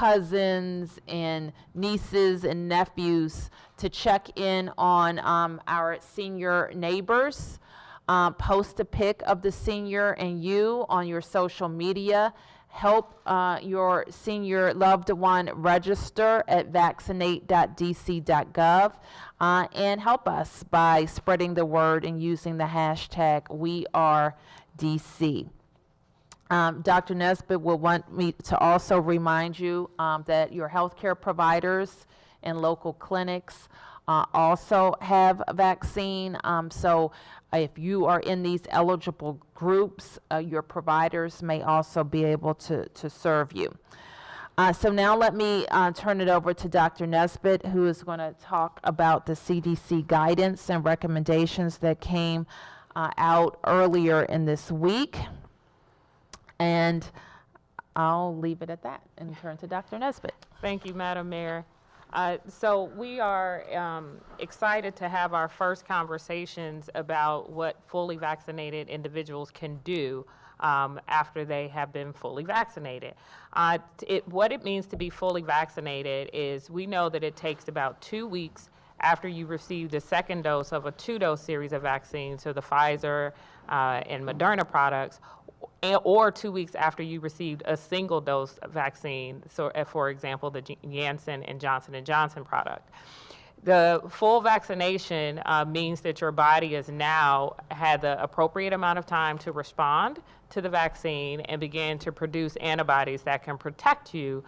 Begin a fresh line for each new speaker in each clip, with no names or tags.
cousins and nieces and nephews to check in on our senior neighbors. Post a pic of the senior and you on your social media. Help your senior loved one register at vaccinate.dc.gov and help us by spreading the word and using the hashtag WeAreDC. Dr. Nesbitt will want me to also remind you that your healthcare providers and local clinics also have a vaccine. So if you are in these eligible groups, your providers may also be able to serve you. So now let me turn it over to Dr. Nesbitt, who is going to talk about the CDC guidance and recommendations that came out earlier in this week. And I'll leave it at that and turn to Dr. Nesbitt.
Thank you, Madam Mayor. So we are excited to have our first conversations about what fully vaccinated individuals can do after they have been fully vaccinated. What it means to be fully vaccinated is we know that it takes about 2 weeks after you receive the second dose of a 2-dose series of vaccines, so the Pfizer and Moderna products, or 2 weeks after you received a single dose vaccine, so for example, the Janssen and Johnson & Johnson product. The full vaccination means that your body has now had the appropriate amount of time to respond to the vaccine and begin to produce antibodies that can protect you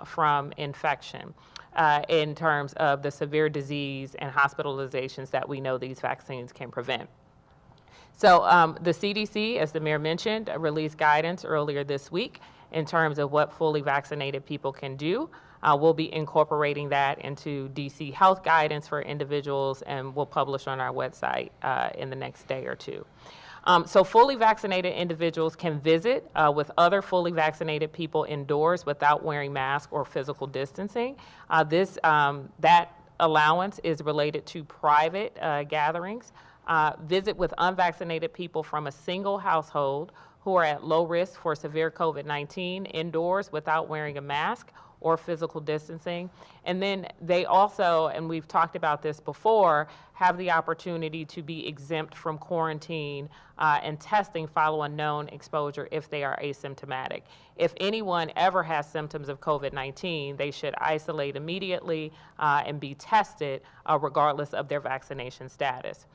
from infection in terms of the severe disease and hospitalizations that we know these vaccines can prevent. So the CDC, as the mayor mentioned, released guidance earlier this week in terms of what fully vaccinated people can do. We'll be incorporating that into DC health guidance for individuals, and we'll publish on our website in the next day or two. So fully vaccinated individuals can visit with other fully vaccinated people indoors without wearing masks or physical distancing. That allowance is related to private gatherings. Visit with unvaccinated people from a single household who are at low risk for severe COVID-19 indoors without wearing a mask or physical distancing. And then they also, and we've talked about this before, have the opportunity to be exempt from quarantine and testing following known exposure if they are asymptomatic. If anyone ever has symptoms of COVID-19, they should isolate immediately and be tested regardless of their vaccination status.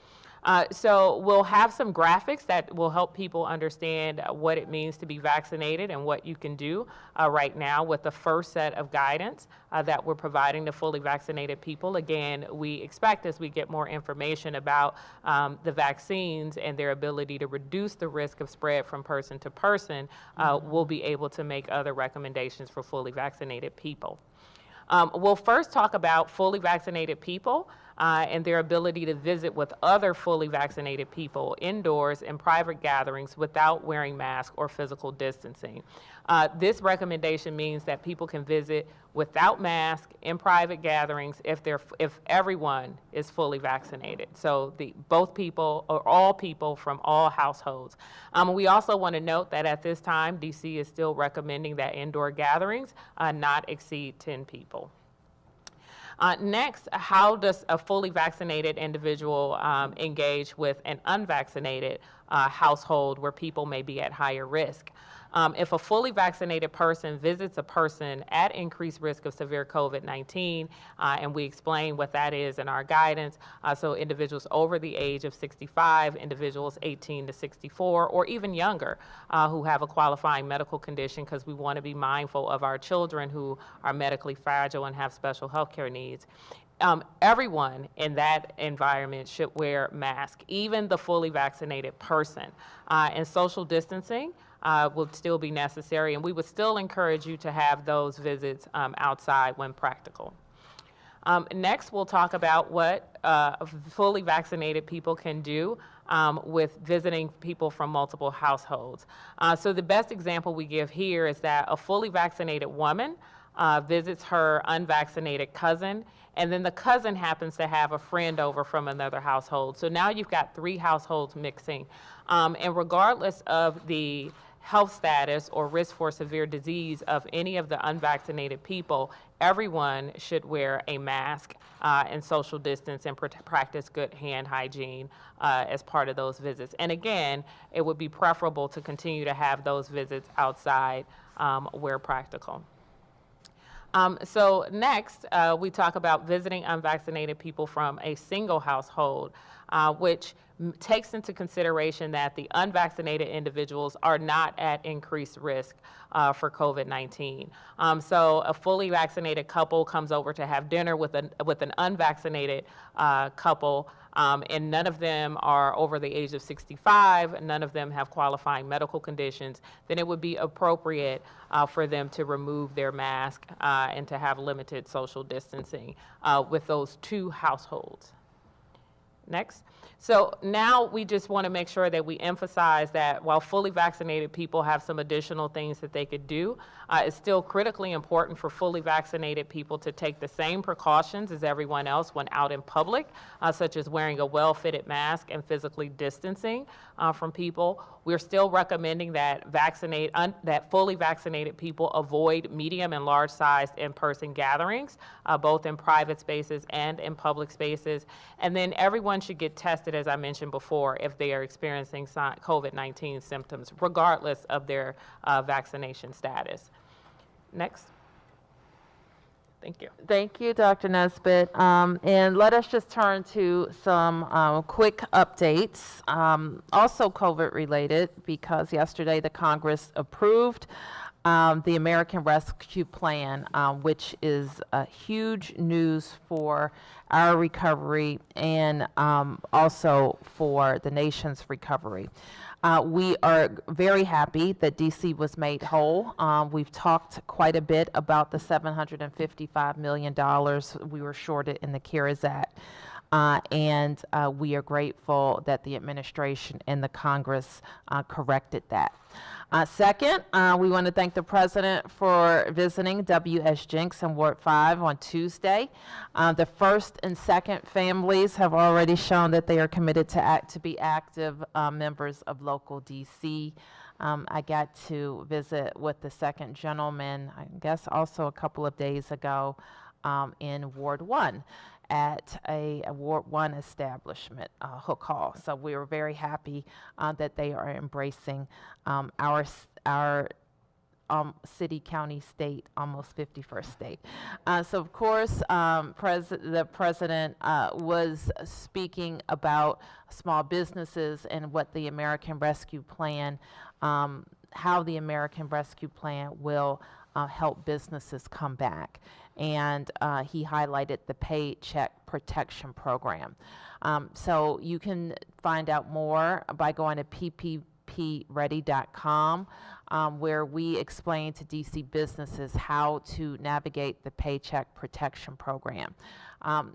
So we'll have some graphics that will help people understand what it means to be vaccinated and what you can do right now with the first set of guidance that we're providing to fully vaccinated people. Again, we expect as we get more information about the vaccines and their ability to reduce the risk of spread from person to person, we'll be able to make other recommendations for fully vaccinated people. We'll first talk about fully vaccinated people and their ability to visit with other fully vaccinated people indoors in private gatherings without wearing masks or physical distancing. This recommendation means that people can visit without masks in private gatherings if everyone is fully vaccinated. So both people or all people from all households. We also want to note that at this time, DC is still recommending that indoor gatherings not exceed 10 people. Next, how does a fully vaccinated individual engage with an unvaccinated household where people may be at higher risk? If a fully vaccinated person visits a person at increased risk of severe COVID-19, and we explain what that is in our guidance, so individuals over the age of 65, individuals 18 to 64, or even younger who have a qualifying medical condition, because we want to be mindful of our children who are medically fragile and have special health care needs. Everyone in that environment should wear masks, even the fully vaccinated person. And social distancing will still be necessary, and we would still encourage you to have those visits outside when practical. Next, we'll talk about what fully vaccinated people can do with visiting people from multiple households. So the best example we give here is that a fully vaccinated woman visits her unvaccinated cousin, and then the cousin happens to have a friend over from another household. So now you've got 3 households mixing. And regardless of the health status or risk for severe disease of any of the unvaccinated people, everyone should wear a mask and social distance and practice good hand hygiene as part of those visits. And again, it would be preferable to continue to have those visits outside where practical. So next, we talk about visiting unvaccinated people from a single household, which takes into consideration that the unvaccinated individuals are not at increased risk for COVID-19. So a fully vaccinated couple comes over to have dinner with an unvaccinated couple, and none of them are over the age of 65, none of them have qualifying medical conditions, then it would be appropriate for them to remove their mask and to have limited social distancing with those two households. Next. So now we just want to make sure that we emphasize that while fully vaccinated people have some additional things that they could do, it's still critically important for fully vaccinated people to take the same precautions as everyone else when out in public, such as wearing a well-fitted mask and physically distancing from people. We're still recommending that fully vaccinated people avoid medium and large-sized in-person gatherings, both in private spaces and in public spaces. And then everyone should get tested, as I mentioned before, if they are experiencing COVID-19 symptoms, regardless of their vaccination status. Next. Thank you.
Thank you, Dr. Nesbitt. And let us just turn to some quick updates, also COVID related, because yesterday the Congress approved the American Rescue Plan, which is huge news for our recovery and also for the nation's recovery. We are very happy that DC was made whole. We've talked quite a bit about the $755 million we were shorted in the CARES Act. And we are grateful that the administration and the Congress corrected that. Second, we want to thank the President for visiting W.S. Jenks in Ward 5 on Tuesday. The first and second families have already shown that they are committed to be active members of local D.C. I got to visit with the second gentleman, I guess also a couple of days ago, in Ward 1. At a Ward 1 establishment, Hook Hall. So we were very happy that they are embracing our city, county, state, almost 51st state. So of course, the president was speaking about small businesses and what the American Rescue Plan, how the American Rescue Plan will help businesses come back. And he highlighted the Paycheck Protection Program. So you can find out more by going to pppready.com, where we explain to DC businesses how to navigate the Paycheck Protection Program.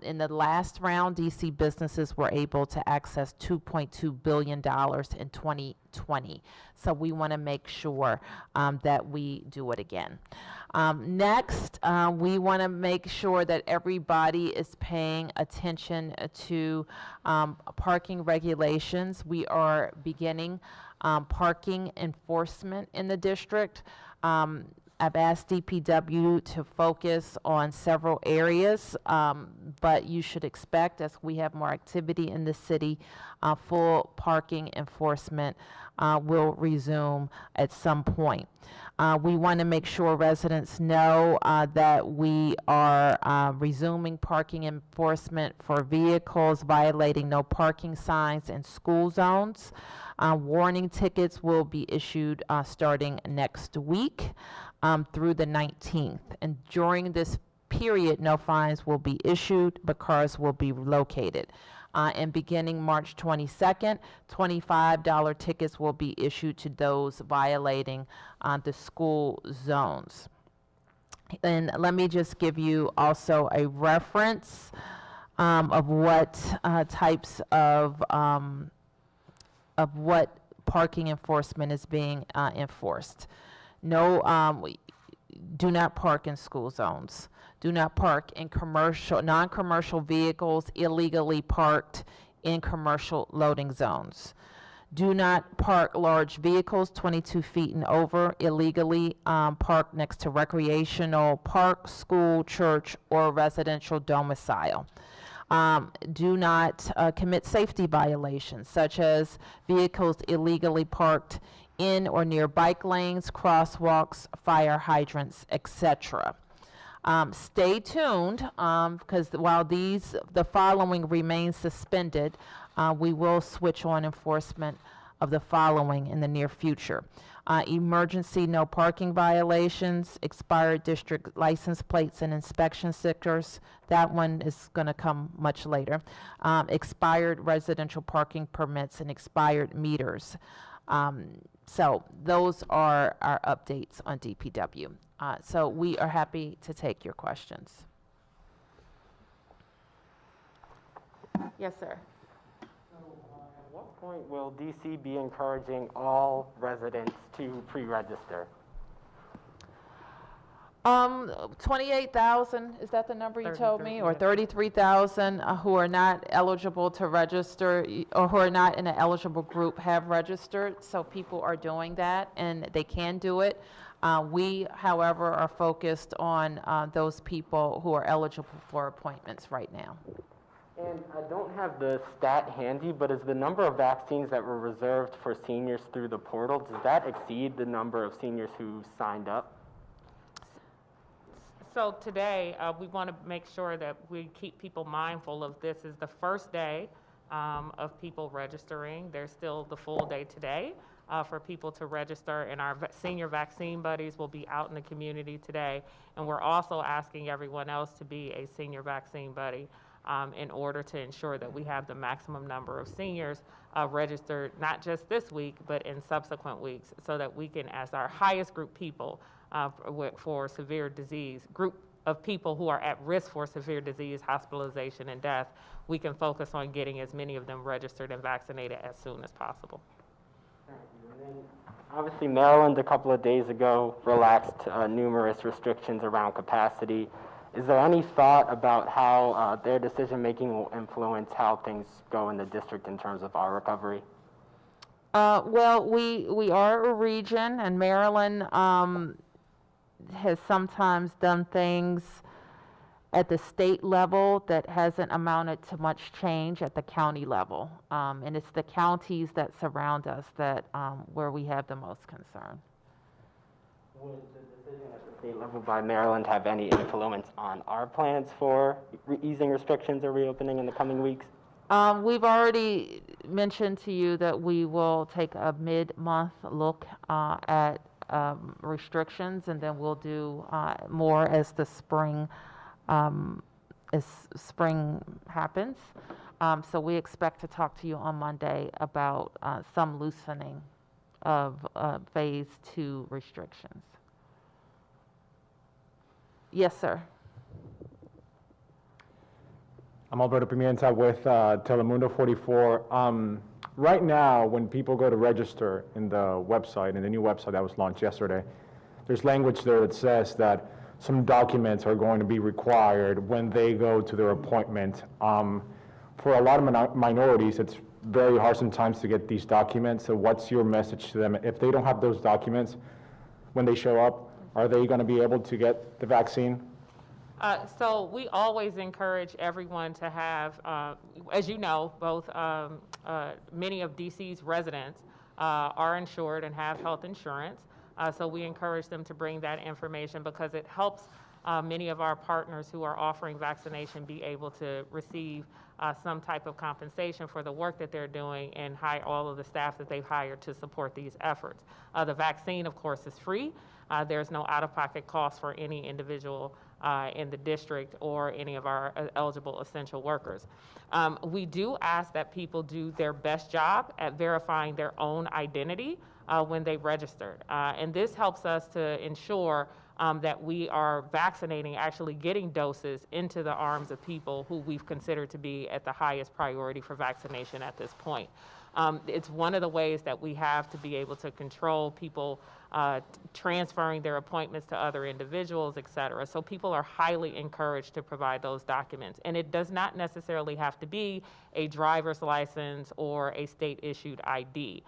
In the last round, DC businesses were able to access $2.2 billion in 2020. So we want to make sure that we do it again. Next, we want to make sure that everybody is paying attention to parking regulations. We are beginning parking enforcement in the district. I've asked DPW to focus on several areas, but you should expect, as we have more activity in the city, full parking enforcement will resume at some point. We want to make sure residents know that we are resuming parking enforcement for vehicles violating no parking signs in school zones. Warning tickets will be issued starting next week through the 19th. And during this period, no fines will be issued, but cars will be located. And beginning March 22nd, $25 tickets will be issued to those violating the school zones. And let me just give you also a reference of what types of what parking enforcement is being enforced. No, do not park in school zones. Do not park in non-commercial vehicles illegally parked in commercial loading zones. Do not park large vehicles 22 feet and over illegally parked next to recreational park, school, church, or residential domicile. Do not commit safety violations, such as vehicles illegally parked in or near bike lanes, crosswalks, fire hydrants, etc. Stay tuned, because while the following remain suspended, we will switch on enforcement of the following in the near future. Emergency no parking violations, expired district license plates and inspection stickers. That one is going to come much later. Expired residential parking permits and expired meters. So those are our updates on DPW. So we are happy to take your questions. Yes, sir.
At what point will DC be encouraging all residents to pre-register?
28,000, is that the number you told me? Or 33,000 who are not eligible to register or who are not in an eligible group have registered. So people are doing that and they can do it. We, however, are focused on those people who are eligible for appointments right now.
And I don't have the stat handy, but is the number of vaccines that were reserved for seniors through the portal, does that exceed the number of seniors who signed up?
So today, we want to make sure that we keep people mindful of this is the first day of people registering. There's still the full day today for people to register, and our senior vaccine buddies will be out in the community today. And we're also asking everyone else to be a senior vaccine buddy in order to ensure that we have the maximum number of seniors registered, not just this week, but in subsequent weeks, so that we can, as our highest group people for severe disease, group of people who are at risk for severe disease, hospitalization, and death, we can focus on getting as many of them registered and vaccinated as soon as possible.
Thank you. And then, obviously, Maryland a couple of days ago relaxed numerous restrictions around capacity. Is there any thought about how their decision-making will influence how things go in the district in terms of our recovery?
Well, we are a region, and Maryland has sometimes done things at the state level that hasn't amounted to much change at the county level. And it's the counties that surround us that where we have the most concern.
Would the decision at the state level by Maryland have any influence on our plans for easing restrictions or reopening in the coming weeks?
We've already mentioned to you that we will take a mid-month look at restrictions, and then we'll do more as the spring happens. So we expect to talk to you on Monday about some loosening of phase 2 restrictions. Yes, sir.
I'm Alberto Pimienta with Telemundo 44. Right now, when people go to register in the website, in the new website that was launched yesterday, there's language there that says that some documents are going to be required when they go to their appointment. For a lot of minorities, it's very hard sometimes to get these documents. So what's your message to them? If they don't have those documents, when they show up, are they going to be able to get the vaccine?
So we always encourage everyone to have, as you know, both many of DC's residents are insured and have health insurance. So we encourage them to bring that information because it helps many of our partners who are offering vaccination be able to receive some type of compensation for the work that they're doing and hire all of the staff that they've hired to support these efforts. The vaccine, of course, is free. There's no out-of-pocket cost for any individual in the district or any of our eligible essential workers. We do ask that people do their best job at verifying their own identity when they registered. And this helps us to ensure that we are vaccinating, actually getting doses into the arms of people who we've considered to be at the highest priority for vaccination at this point. It's one of the ways that we have to be able to control people transferring their appointments to other individuals, et cetera. So people are highly encouraged to provide those documents. And it does not necessarily have to be a driver's license or a state-issued ID.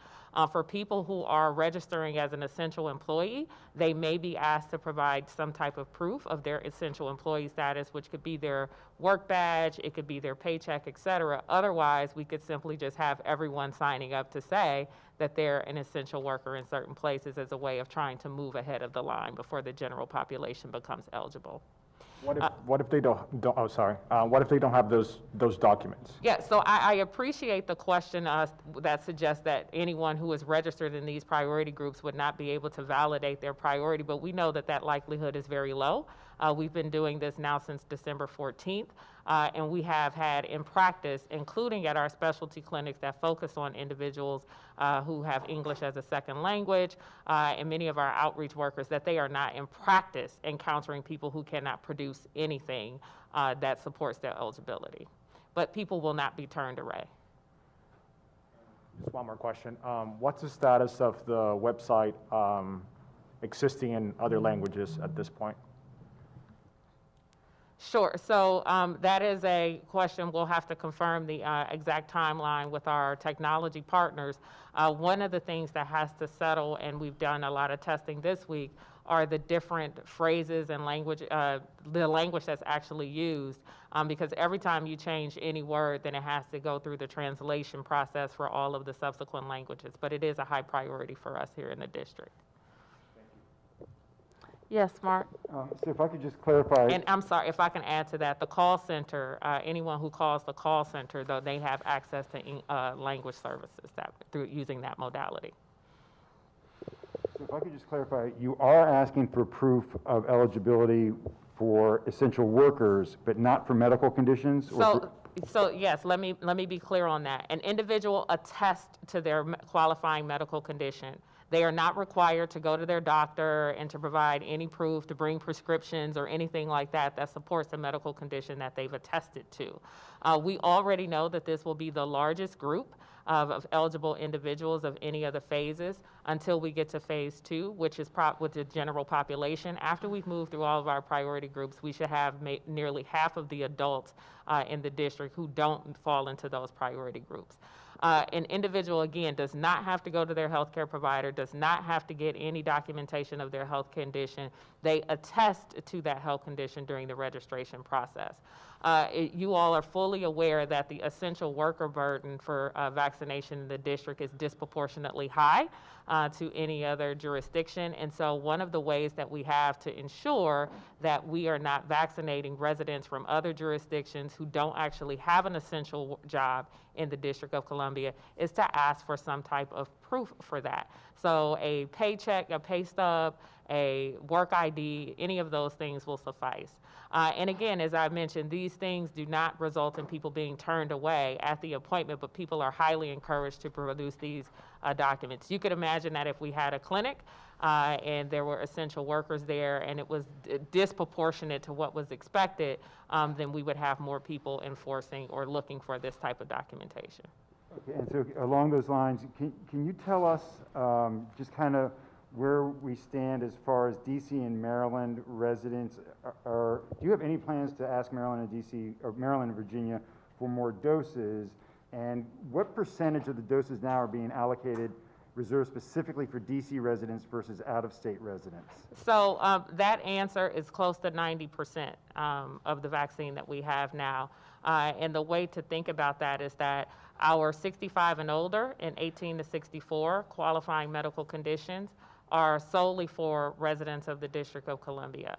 For people who are registering as an essential employee, they may be asked to provide some type of proof of their essential employee status, which could be their work badge, it could be their paycheck, et cetera. Otherwise, we could simply just have everyone signing up to say that they're an essential worker in certain places as a way of trying to move ahead of the line before the general population becomes eligible.
What if they don't what if they don't have those documents?
Yeah, so I appreciate the question that suggests that anyone who is registered in these priority groups would not be able to validate their priority, but we know that that likelihood is very low. We've been doing this now since December 14th, and we have had in practice, including at our specialty clinics that focus on individuals who have English as a second language, and many of our outreach workers, that they are not in practice encountering people who cannot produce anything that supports their eligibility. But people will not be turned away.
Just one more question. What's the status of the website existing in other languages at this point?
Sure. So that is a question we'll have to confirm the exact timeline with our technology partners. One of the things that has to settle, and we've done a lot of testing this week, are the different phrases and language, the language that's actually used, because every time you change any word, then it has to go through the translation process for all of the subsequent languages. But it is a high priority for us here in the district.
Yes, Mark?
So if I could just clarify.
And I'm sorry, if I can add to that, the call center, anyone who calls the call center, though, they have access to language services through using that modality.
So if I could just clarify, you are asking for proof of eligibility for essential workers, but not for medical conditions?
So yes, let me be clear on that. An individual attests to their qualifying medical condition. They are not required to go to their doctor and to provide any proof, to bring prescriptions or anything like that that supports the medical condition that they've attested to. We already know that this will be the largest group of eligible individuals of any of the phases until we get to phase 2, which is with the general population. After we've moved through all of our priority groups, we should have nearly half of the adults in the district who don't fall into those priority groups. An individual, again, does not have to go to their healthcare provider, does not have to get any documentation of their health condition. They attest to that health condition during the registration process. You all are fully aware that the essential worker burden for vaccination in the district is disproportionately high to any other jurisdiction. And so one of the ways that we have to ensure that we are not vaccinating residents from other jurisdictions who don't actually have an essential job in the District of Columbia is to ask for some type of proof for that. So a paycheck, a pay stub, a work ID, any of those things will suffice. And again, as I mentioned, these things do not result in people being turned away at the appointment, but people are highly encouraged to produce these documents. You could imagine that if we had a clinic and there were essential workers there and it was disproportionate to what was expected, then we would have more people enforcing or looking for this type of documentation.
Okay, and so along those lines, can you tell us just kind of where we stand as far as DC and Maryland residents? Do you have any plans to ask Maryland and DC, or Maryland and Virginia, for more doses? And what percentage of the doses now are being allocated, reserved specifically for DC residents versus out-of-state residents? So
that answer is close to 90% of the vaccine that we have now. And the way to think about that is that our 65 and older and 18 to 64 qualifying medical conditions are solely for residents of the District of Columbia.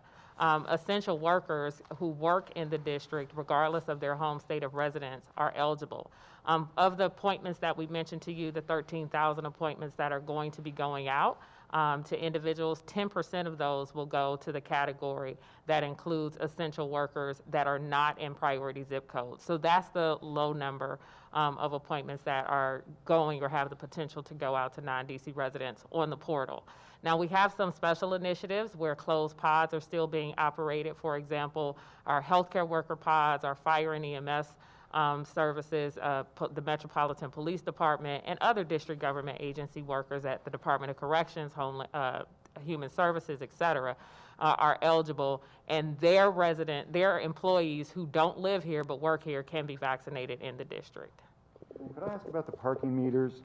Essential workers who work in the district, regardless of their home state of residence, are eligible. Of the appointments that we mentioned to you, the 13,000 appointments that are going to be going out to individuals, 10% of those will go to the category that includes essential workers that are not in priority zip codes. So that's the low number of appointments that are going or have the potential to go out to non-DC residents on the portal. Now, we have some special initiatives where closed pods are still being operated. For example, our healthcare worker pods, our fire and EMS services, the Metropolitan Police Department, and other district government agency workers at the Department of Corrections, Human Services, et cetera, are eligible, and their employees who don't live here but work here can be vaccinated in the district.
Could I ask about the parking meters?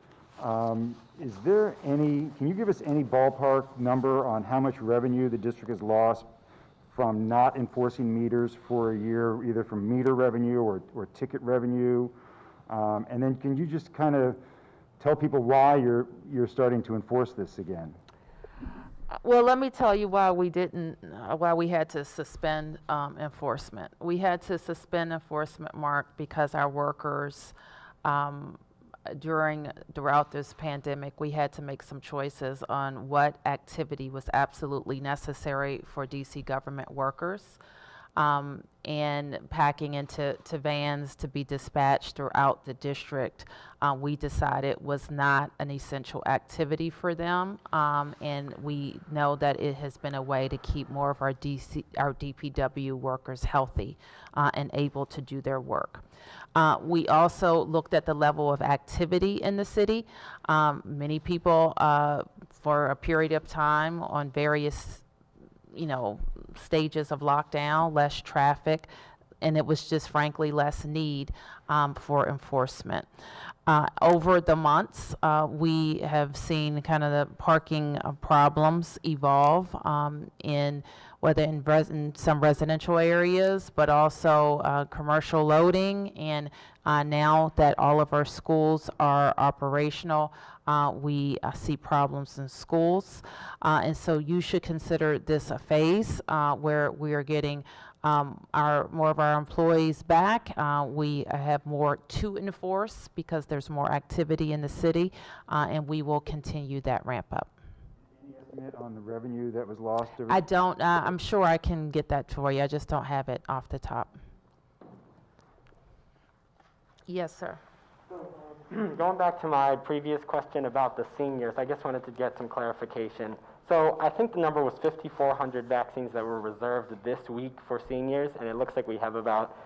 Is there any, can you give us any ballpark number on how much revenue the district has lost from not enforcing meters for a year, either from meter revenue or ticket revenue? And then can you just kind of tell people why you're starting to enforce this again?
Well, let me tell you why we had to suspend enforcement. We had to suspend enforcement, Mark, because our workers, throughout this pandemic, we had to make some choices on what activity was absolutely necessary for DC government workers, and packing into vans to be dispatched throughout the district. We decided was not an essential activity for them, and we know that it has been a way to keep more of our DPW workers healthy and able to do their work. We also looked at the level of activity in the city. Many people, for a period of time on various stages of lockdown, less traffic, and it was just frankly less need for enforcement. Over the months, we have seen kind of the parking problems evolve whether in some residential areas, but also commercial loading. And now that all of our schools are operational, we see problems in schools. And so you should consider this a phase where we are getting more of our employees back. We have more to enforce because there's more activity in the city, and we will continue that ramp up.
Any estimate on the revenue that was lost?
I don't, I'm sure I can get that for you. I just don't have it off the top. Yes, sir.
Going back to my previous question about the seniors, I just wanted to get some clarification. So I think the number was 5,400 vaccines that were reserved this week for seniors, and it looks like we have about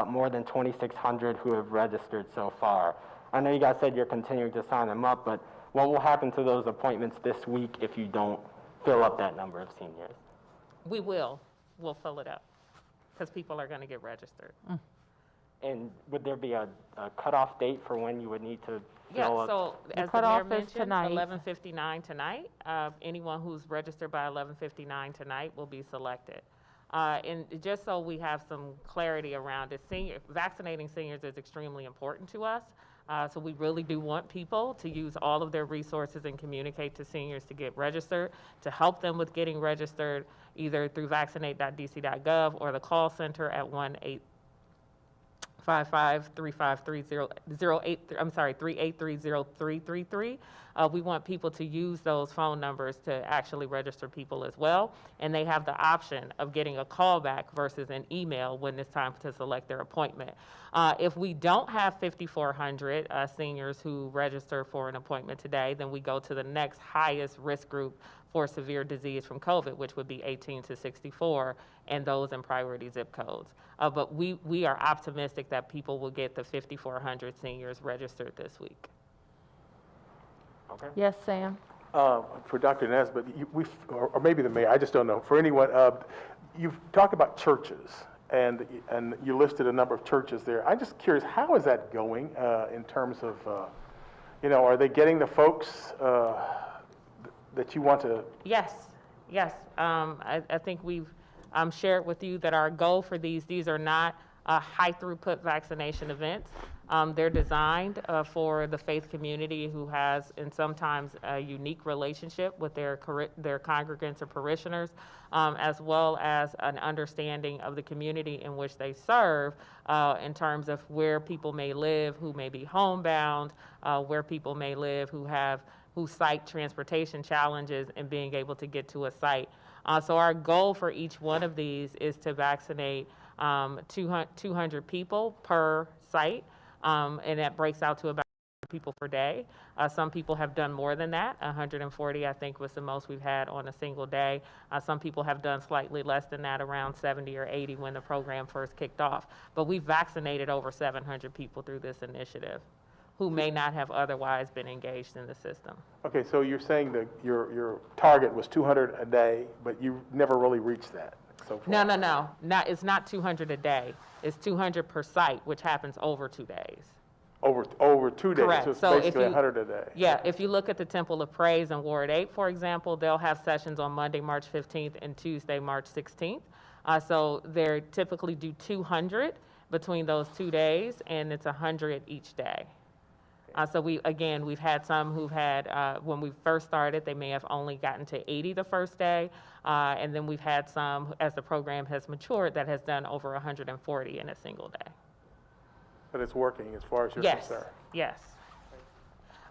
more than 2,600 who have registered so far. I know you guys said you're continuing to sign them up, but what will happen to those appointments this week if you don't fill up that number of seniors?
We'll fill it up because people are going to get registered.
And would there be a cutoff date for when you would need to fill up?
So as the
cutoff
mayor
is
mentioned,
tonight.
11:59 tonight. Anyone who's registered by 11:59 tonight will be selected. And just so we have some clarity around it, vaccinating seniors is extremely important to us. So we really do want people to use all of their resources and communicate to seniors to get registered, to help them with getting registered either through vaccinate.dc.gov or the call center at 3830333. We want people to use those phone numbers to actually register people as well, and they have the option of getting a call back versus an email when it's time to select their appointment. If we don't have 5,400 seniors who register for an appointment today, then we go to the next highest risk group for severe disease from COVID, which would be 18 to 64, and those in priority zip codes. But we are optimistic that people will get the 5,400 seniors registered this week.
Okay.
Yes, Sam?
For Dr. Nesbitt, or maybe the mayor, I just don't know. For anyone, you've talked about churches, and you listed a number of churches there. I'm just curious, how is that going in terms of, are they getting the folks that you want to?
Yes. I think we've shared with you that our goal for these are not high throughput vaccination events. They're designed for the faith community who has, and sometimes a unique relationship with their congregants or parishioners, as well as an understanding of the community in which they serve in terms of where people may live, who may be homebound, where people may live who cite transportation challenges and being able to get to a site. So our goal for each one of these is to vaccinate 200 people per site, and that breaks out to about people per day. Some people have done more than that. 140, I think, was the most we've had on a single day. Some people have done slightly less than that, around 70 or 80 when the program first kicked off. But we've vaccinated over 700 people through this initiative who may not have otherwise been engaged in the system.
Okay, so you're saying that your target was 200 a day, but you never really reached that so far?
No. It's not 200 a day. It's 200 per site, which happens over 2 days.
Over 2 days?
Correct.
So it's
So if
basically
you-
100 a day?
Yeah, if you look at the Temple of Praise in Ward 8, for example, they'll have sessions on Monday, March 15th and Tuesday, March 16th. So they typically do 200 between those 2 days, and it's 100 each day. So we've had some who've had, when we first started, they may have only gotten to 80 the first day, and then we've had some, as the program has matured, that has done over 140 in a single day.
But it's working as far as you're
Yes,
concerned?
yes.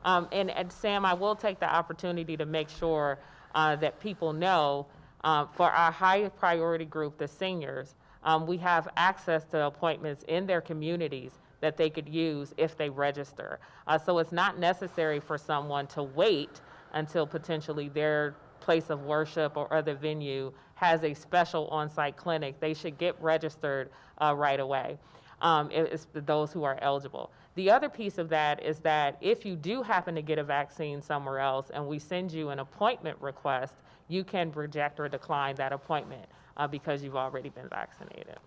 And Sam, I will take the opportunity to make sure that people know, for our high priority group, the seniors, we have access to appointments in their communities that they could use if they register. So it's not necessary for someone to wait until potentially their place of worship or other venue has a special on-site clinic. They should get registered right away. It's those who are eligible. The other piece of that is that if you do happen to get a vaccine somewhere else and we send you an appointment request, you can reject or decline that appointment because you've already been vaccinated.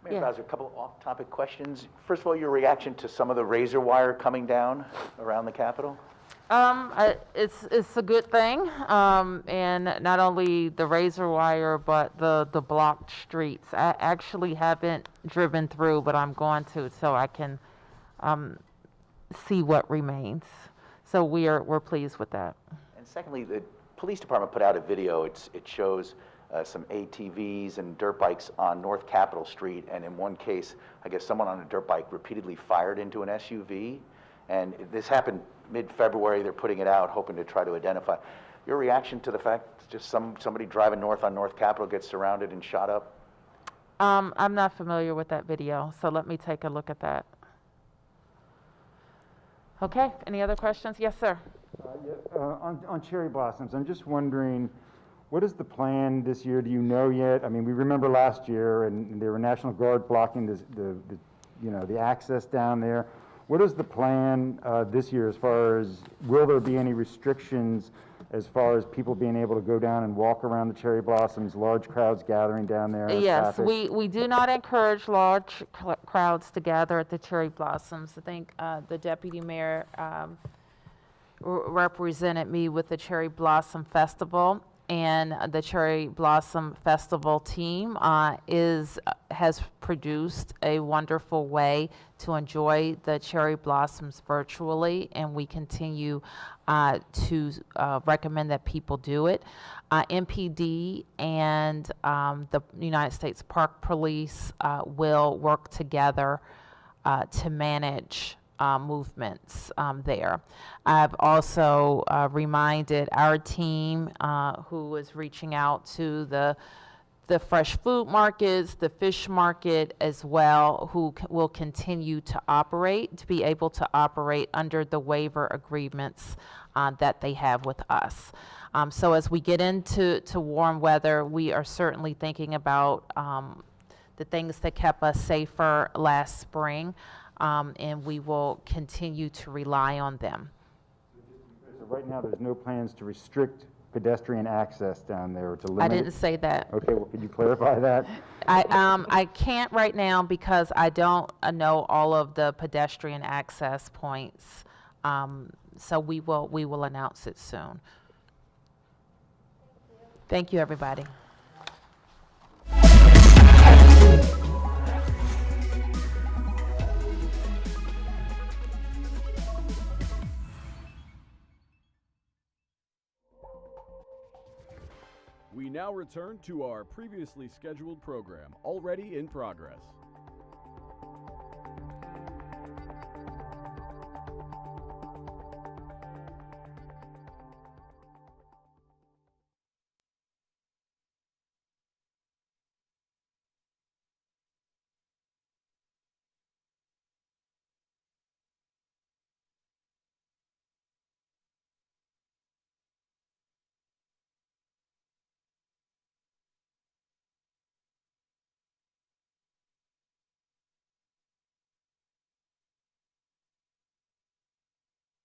Mayor Bowser, a couple of off-topic questions. First of all, your reaction to some of the razor wire coming down around the Capitol?
It's a good thing, and not only the razor wire, but the blocked streets. I actually haven't driven through, but I'm going to, so I can see what remains. So we're pleased with that.
And secondly, the police department put out a video. It shows some ATVs and dirt bikes on North Capitol Street, and in one case, I guess someone on a dirt bike repeatedly fired into an SUV. And this happened mid-February. They're putting it out, hoping to try to identify. Your reaction to the fact just somebody driving north on North Capitol gets surrounded and shot up?
I'm not familiar with that video, so let me take a look at that. Okay, any other questions? Yes, sir.
On cherry blossoms, I'm just wondering, what is the plan this year? Do you know yet? I mean, we remember last year, and there were National Guard blocking the access down there. What is the plan this year as far as, will there be any restrictions as far as people being able to go down and walk around the cherry blossoms, large crowds gathering down there?
Yes,
traffic?
we do not encourage large crowds to gather at the cherry blossoms. I think the deputy mayor represented me with the Cherry Blossom Festival, and the Cherry Blossom Festival team has produced a wonderful way to enjoy the cherry blossoms virtually, and we continue to recommend that people do it. MPD and the United States Park Police will work together to manage movements there. I've also reminded our team who is reaching out to the fresh food markets, the fish market as well, who will continue to be able to operate under the waiver agreements that they have with us. So as we get into warm weather, we are certainly thinking about the things that kept us safer last spring, and we will continue to rely on them.
So right now, there's no plans to restrict pedestrian access down there, or to limit?
I didn't say that.
Okay, well, could you clarify that?
I can't right now because I don't know all of the pedestrian access points. So we will announce it soon. Thank you, everybody.
We now return to our previously scheduled program, already in progress.